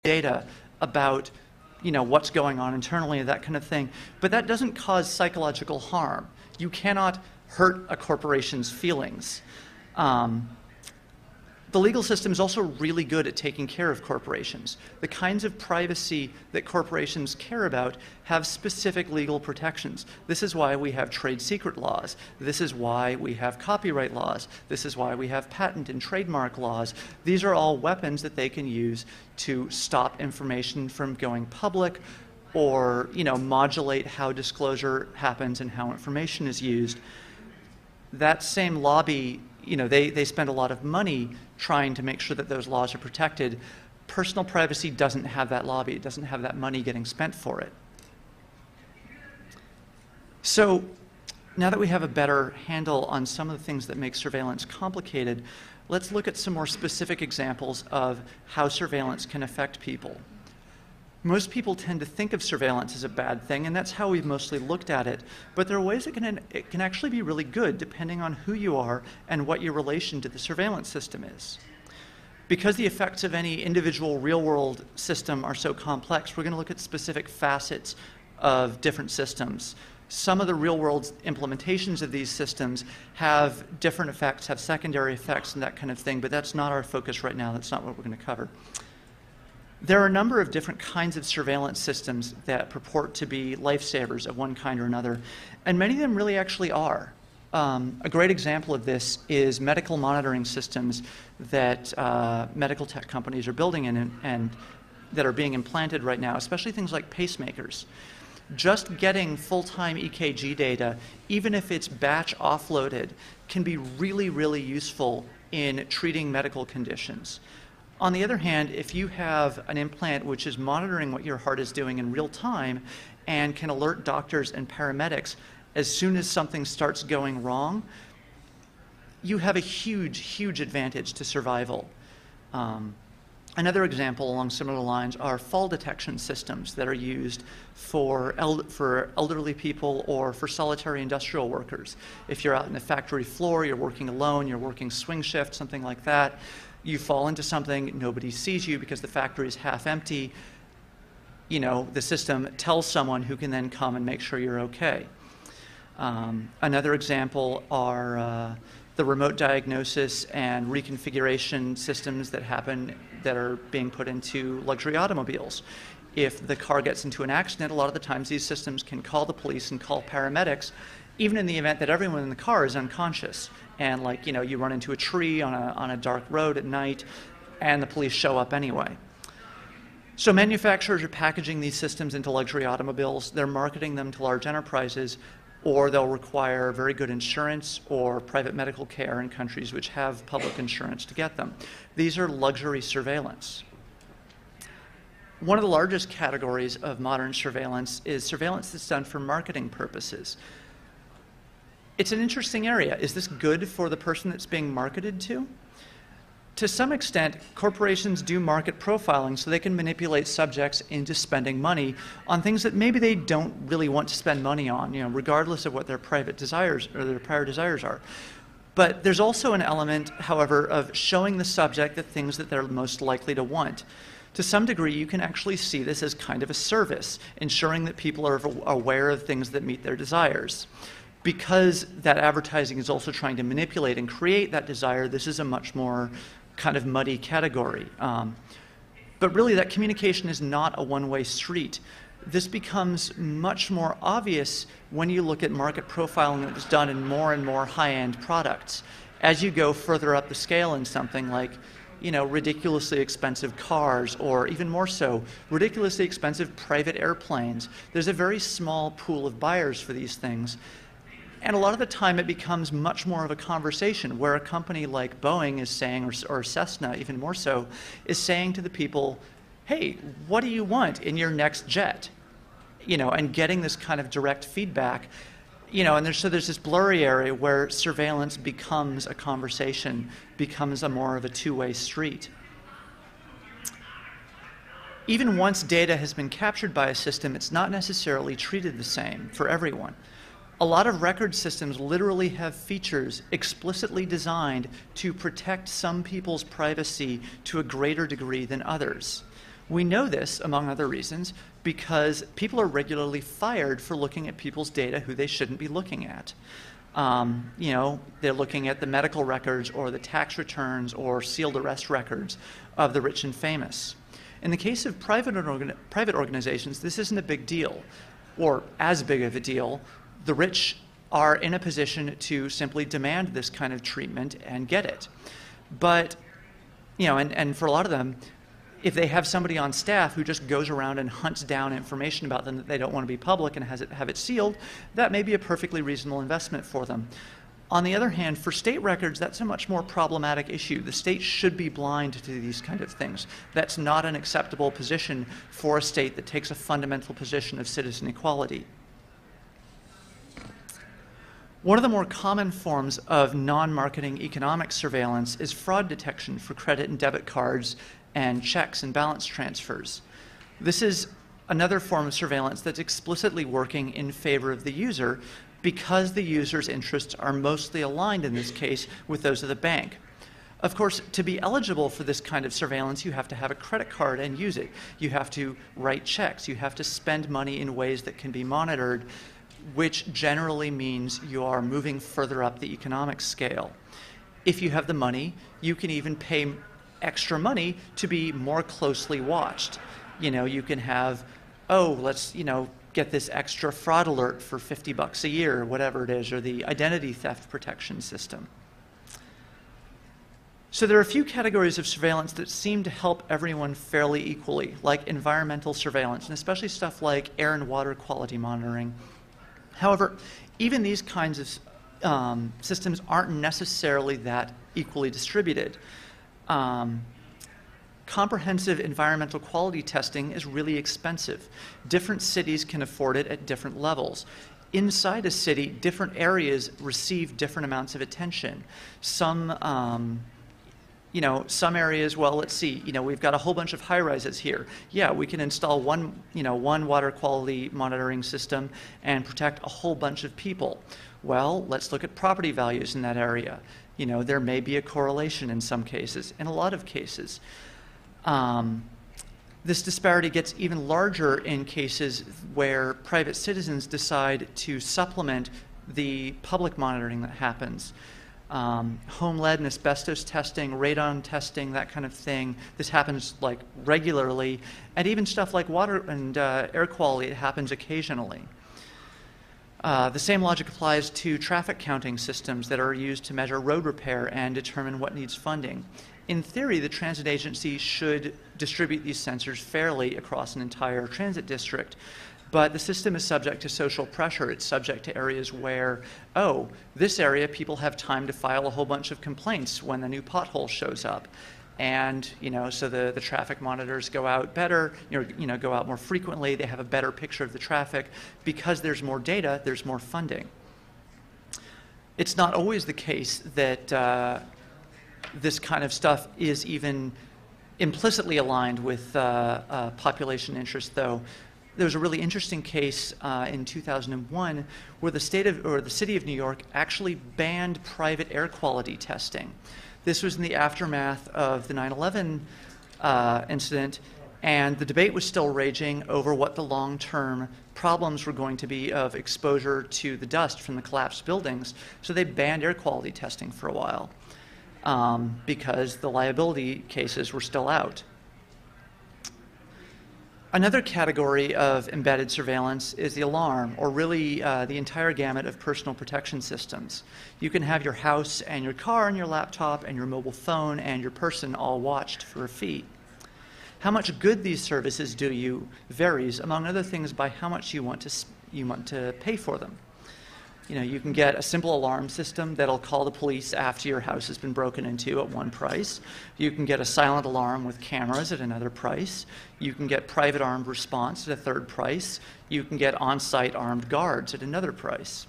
data about what's going on internally, that kind of thing. But that doesn't cause psychological harm. You cannot hurt a corporation's feelings. The legal system is also really good at taking care of corporations. The kinds of privacy that corporations care about have specific legal protections. This is why we have trade secret laws. This is why we have copyright laws. This is why we have patent and trademark laws. These are all weapons that they can use to stop information from going public, or modulate how disclosure happens and how information is used. That same lobby, they spend a lot of money trying to make sure that those laws are protected. Personal privacy doesn't have that lobby. It doesn't have that money getting spent for it. So now that we have a better handle on some of the things that make surveillance complicated, let's look at some more specific examples of how surveillance can affect people. Most people tend to think of surveillance as a bad thing, and that's how we've mostly looked at it. But there are ways it can actually be really good depending on who you are and what your relation to the surveillance system is. Because the effects of any individual real-world system are so complex, we're going to look at specific facets of different systems. Some of the real-world implementations of these systems have different effects, have secondary effects and that kind of thing, but that's not our focus right now. That's not what we're going to cover. There are a number of different kinds of surveillance systems that purport to be lifesavers of one kind or another, and many of them really actually are. A great example of this is medical monitoring systems that medical tech companies are building and that are being implanted right now, especially things like pacemakers. Just getting full-time EKG data, even if it's batch offloaded, can be really, really useful in treating medical conditions. On the other hand, if you have an implant which is monitoring what your heart is doing in real time and can alert doctors and paramedics as soon as something starts going wrong, you have a huge, huge advantage to survival. Another example along similar lines are fall detection systems that are used for elderly people or for solitary industrial workers. If you're out in the factory floor, you're working alone, you're working swing shift, something like that, you fall into something, nobody sees you because the factory is half empty, the system tells someone who can then come and make sure you're okay. Another example are the remote diagnosis and reconfiguration systems that are being put into luxury automobiles. If the car gets into an accident, a lot of the times these systems can call the police and call paramedics, even in the event that everyone in the car is unconscious. And you run into a tree on a dark road at night, and the police show up anyway. So manufacturers are packaging these systems into luxury automobiles. They're marketing them to large enterprises, or they'll require very good insurance or private medical care in countries which have public insurance to get them. These are luxury surveillance. One of the largest categories of modern surveillance is surveillance that's done for marketing purposes. It's an interesting area. Is this good for the person that's being marketed to? To some extent, corporations do market profiling so they can manipulate subjects into spending money on things that maybe they don't really want to spend money on, regardless of what their private desires or their prior desires are. But there's also an element, however, of showing the subject the things that they're most likely to want. To some degree, you can actually see this as kind of a service, ensuring that people are aware of things that meet their desires. Because that advertising is also trying to manipulate and create that desire, this is a much more kind of muddy category. But really, that communication is not a one-way street. This becomes much more obvious when you look at market profiling that was done in more and more high-end products. As you go further up the scale in something like ridiculously expensive cars, or even more so, ridiculously expensive private airplanes, there's a very small pool of buyers for these things. And a lot of the time it becomes much more of a conversation where a company like Boeing is saying, or Cessna even more so, is saying to the people, hey, what do you want in your next jet? And getting this kind of direct feedback. And there's this blurry area where surveillance becomes a conversation, becomes a more of a two-way street. Even once data has been captured by a system, it's not necessarily treated the same for everyone. A lot of record systems literally have features explicitly designed to protect some people's privacy to a greater degree than others. We know this, among other reasons, because people are regularly fired for looking at people's data who they shouldn't be looking at. You know, they're looking at the medical records or the tax returns or sealed arrest records of the rich and famous. In the case of private organizations, this isn't a big deal, or as big of a deal. The rich are in a position to simply demand this kind of treatment and get it. But, you know, and for a lot of them, if they have somebody on staff who just goes around and hunts down information about them that they don't want to be public and have it sealed, that may be a perfectly reasonable investment for them. On the other hand, for state records, that's a much more problematic issue. The state should be blind to these kind of things. That's not an acceptable position for a state that takes a fundamental position of citizen equality. One of the more common forms of non-marketing economic surveillance is fraud detection for credit and debit cards and checks and balance transfers. This is another form of surveillance that's explicitly working in favor of the user because the user's interests are mostly aligned in this case with those of the bank. Of course, to be eligible for this kind of surveillance, you have to have a credit card and use it. You have to write checks. You have to spend money in ways that can be monitored, which generally means you are moving further up the economic scale. If you have the money, you can even pay extra money to be more closely watched. You know, you can have, oh, let's, you know, get this extra fraud alert for $50 a year, or whatever it is, or the identity theft protection system. So there are a few categories of surveillance that seem to help everyone fairly equally, like environmental surveillance, and especially stuff like air and water quality monitoring. However, even these kinds of systems aren't necessarily that equally distributed. Comprehensive environmental quality testing is really expensive. Different cities can afford it at different levels. Inside a city, different areas receive different amounts of attention. Some areas, well, let's see, we've got a whole bunch of high-rises here. Yeah, we can install one water quality monitoring system and protect a whole bunch of people. Well, let's look at property values in that area. There may be a correlation in some cases, in a lot of cases. This disparity gets even larger in cases where private citizens decide to supplement the public monitoring that happens. Home lead and asbestos testing, radon testing, that kind of thing. This happens like regularly, and even stuff like water and air quality, it happens occasionally. The same logic applies to traffic counting systems that are used to measure road repair and determine what needs funding. In theory, the transit agency should distribute these sensors fairly across an entire transit district, but the system is subject to social pressure. It's subject to areas where, oh, this area people have time to file a whole bunch of complaints when the new pothole shows up. And, so the traffic monitors go out better, go out more frequently. They have a better picture of the traffic. Because there's more data, there's more funding. It's not always the case that this kind of stuff is even implicitly aligned with population interest, though. There was a really interesting case in 2001 where the city of New York actually banned private air quality testing. This was in the aftermath of the 9/11 incident, and the debate was still raging over what the long-term problems were going to be of exposure to the dust from the collapsed buildings. So they banned air quality testing for a while because the liability cases were still out. Another category of embedded surveillance is the alarm, or really the entire gamut of personal protection systems. You can have your house and your car and your laptop and your mobile phone and your person all watched for a fee. How much good these services do you varies, among other things, by how much you want to pay for them. You can get a simple alarm system that'll call the police after your house has been broken into at one price. You can get a silent alarm with cameras at another price. You can get private armed response at a third price. You can get on-site armed guards at another price.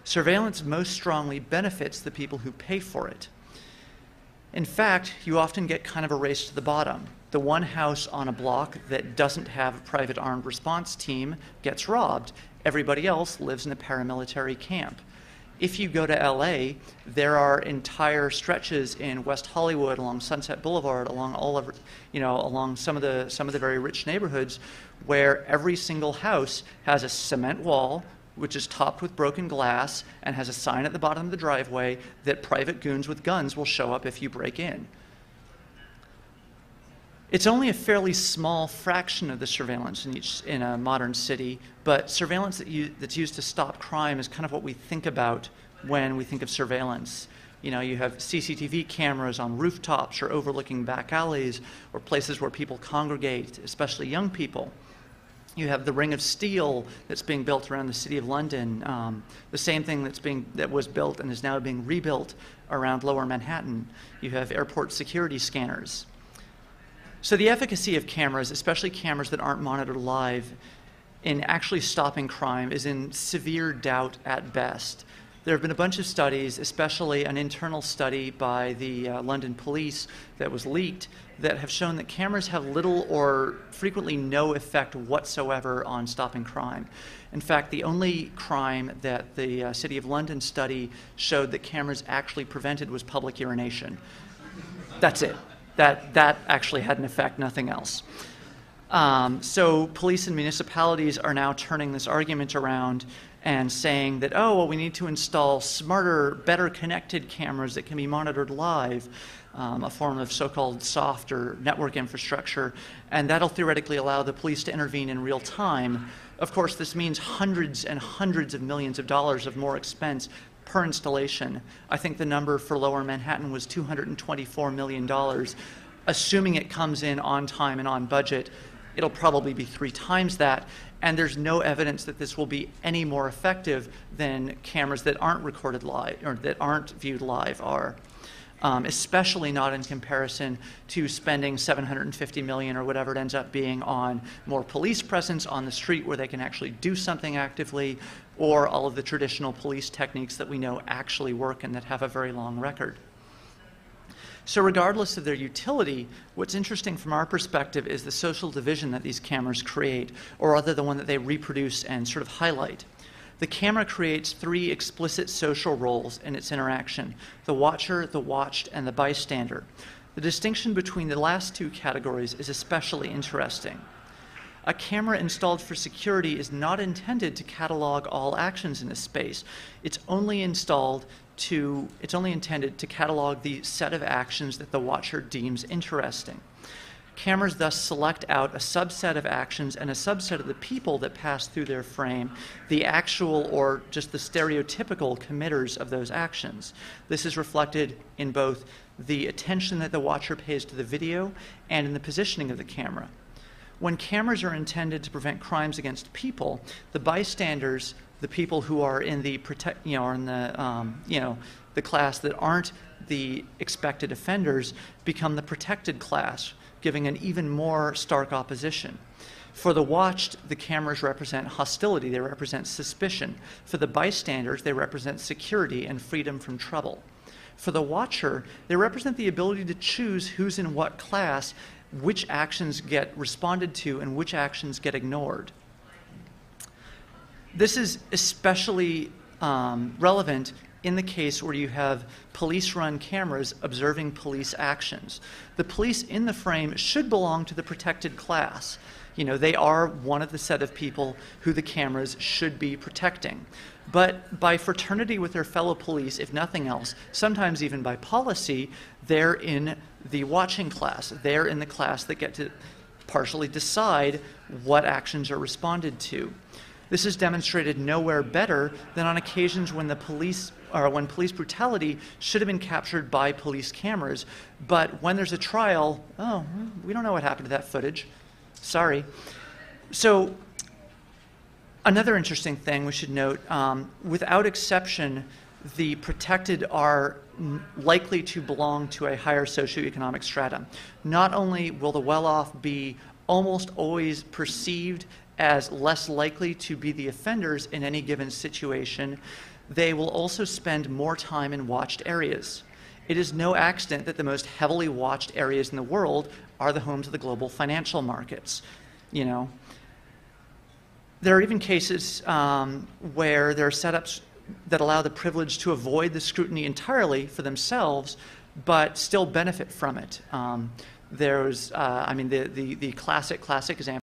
Surveillance most strongly benefits the people who pay for it. In fact, you often get kind of a race to the bottom. The one house on a block that doesn't have a private armed response team gets robbed. Everybody else lives in a paramilitary camp. If you go to LA, there are entire stretches in West Hollywood, along Sunset Boulevard, along all of, along some of the very rich neighborhoods, where every single house has a cement wall, which is topped with broken glass, and has a sign at the bottom of the driveway that private goons with guns will show up if you break in. It's only a fairly small fraction of the surveillance in a modern city, but surveillance that's used to stop crime is kind of what we think about when we think of surveillance. You have CCTV cameras on rooftops or overlooking back alleys or places where people congregate, especially young people. You have the Ring of Steel that's being built around the City of London, the same thing that was built and is now being rebuilt around Lower Manhattan. You have airport security scanners. So the efficacy of cameras, especially cameras that aren't monitored live, in actually stopping crime is in severe doubt at best. There have been a bunch of studies, especially an internal study by the London police that was leaked, that have shown that cameras have little or frequently no effect whatsoever on stopping crime. In fact, the only crime that the City of London study showed that cameras actually prevented was public urination. That's it. That actually had an effect, nothing else. So police and municipalities are now turning this argument around and saying that, oh, well, we need to install smarter, better connected cameras that can be monitored live, a form of so-called soft or network infrastructure, and that'll theoretically allow the police to intervene in real time. Of course, this means hundreds and hundreds of millions of dollars of more expense per installation. I think the number for Lower Manhattan was $224 million. Assuming it comes in on time and on budget, it'll probably be 3 times that, and there's no evidence that this will be any more effective than cameras that aren't recorded live or that aren't viewed live are. Especially not in comparison to spending $750 million or whatever it ends up being on more police presence on the street where they can actually do something actively, or all of the traditional police techniques that we know actually work and that have a very long record. So regardless of their utility, what's interesting from our perspective is the social division that these cameras create, or rather the one that they reproduce and sort of highlight. The camera creates 3 explicit social roles in its interaction: the watcher, the watched, and the bystander. The distinction between the last 2 categories is especially interesting. A camera installed for security is not intended to catalog all actions in a space. It's only intended to catalog the set of actions that the watcher deems interesting. Cameras thus select out a subset of actions and a subset of the people that pass through their frame, the actual or just the stereotypical committers of those actions. This is reflected in both the attention that the watcher pays to the video and in the positioning of the camera. When cameras are intended to prevent crimes against people, the bystanders, the people who are in the the class that aren't the expected offenders, become the protected class, giving an even more stark opposition. For the watched, the cameras represent hostility, they represent suspicion. For the bystanders, they represent security and freedom from trouble. For the watcher, they represent the ability to choose who's in what class, which actions get responded to, and which actions get ignored. This is especially relevant in the case where you have police-run cameras observing police actions. The police in the frame should belong to the protected class. They are one of the set of people who the cameras should be protecting. But by fraternity with their fellow police, if nothing else, sometimes even by policy, they're in the watching class. They're in the class that get to partially decide what actions are responded to. This is demonstrated nowhere better than on occasions when police brutality should have been captured by police cameras, but when there's a trial, oh, we don't know what happened to that footage. Sorry. So another interesting thing we should note, without exception, the protected are likely to belong to a higher socioeconomic strata. Not only will the well-off be almost always perceived as less likely to be the offenders in any given situation, they will also spend more time in watched areas. It is no accident that the most heavily watched areas in the world are the homes of the global financial markets. There are even cases where there are setups that allow the privileged to avoid the scrutiny entirely for themselves, but still benefit from it. I mean, the classic example